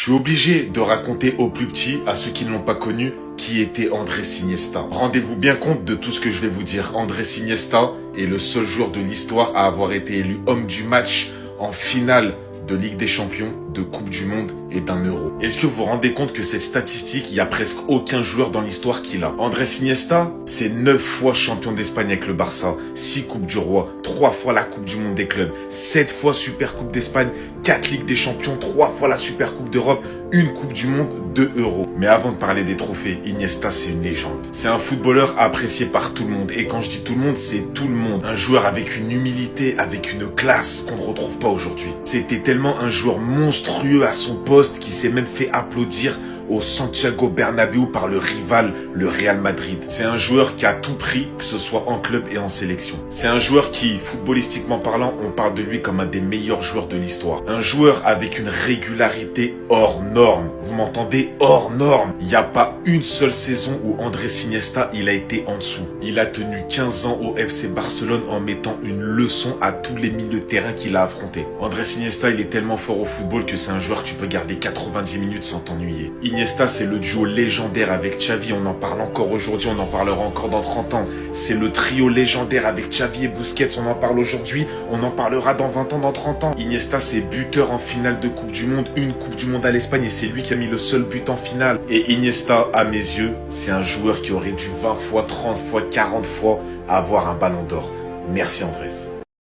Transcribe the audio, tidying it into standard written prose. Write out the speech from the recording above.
Je suis obligé de raconter aux plus petits, à ceux qui ne l'ont pas connu, qui était Andrés Iniesta. Rendez-vous bien compte de tout ce que je vais vous dire. Andrés Iniesta est le seul joueur de l'histoire à avoir été élu homme du match en finale de Ligue des Champions, de Coupe du Monde et d'un Euro. Est-ce que vous vous rendez compte que cette statistique, il y a presque aucun joueur dans l'histoire qui l'a? Andrés Iniesta, c'est 9 fois champion d'Espagne avec le Barça, 6 Coupes du Roi, 3 fois la Coupe du Monde des clubs, 7 fois Super Coupe d'Espagne, 4 Ligues des Champions, 3 fois la Super Coupe d'Europe, une Coupe du Monde, 2 Euros. Mais avant de parler des trophées, Iniesta, c'est une légende. C'est un footballeur apprécié par tout le monde. Et quand je dis tout le monde, c'est tout le monde. Un joueur avec une humilité, avec une classe qu'on ne retrouve pas aujourd'hui. C'était tellement un joueur monstrueux à son poste qui s'est même fait applaudir au Santiago Bernabéu par le rival, le Real Madrid. C'est un joueur qui a tout pris, que ce soit en club et en sélection. C'est un joueur qui, footballistiquement parlant, on parle de lui comme un des meilleurs joueurs de l'histoire. Un joueur avec une régularité hors norme. Vous m'entendez? Hors norme. Il n'y a pas une seule saison où Andrés Iniesta, il a été en dessous. Il a tenu 15 ans au FC Barcelone en mettant une leçon à tous les milieux de terrain qu'il a affrontés. Andrés Iniesta, il est tellement fort au football que c'est un joueur que tu peux garder 90 minutes sans t'ennuyer. Iniesta, c'est le duo légendaire avec Xavi, on en parle encore aujourd'hui, on en parlera encore dans 30 ans. C'est le trio légendaire avec Xavi et Busquets, on en parle aujourd'hui, on en parlera dans 20 ans, dans 30 ans. Iniesta, c'est buteur en finale de Coupe du Monde, une Coupe du Monde à l'Espagne et c'est lui qui a mis le seul but en finale. Et Iniesta, à mes yeux, c'est un joueur qui aurait dû 20 fois, 30 fois, 40 fois avoir un ballon d'or. Merci Andrés.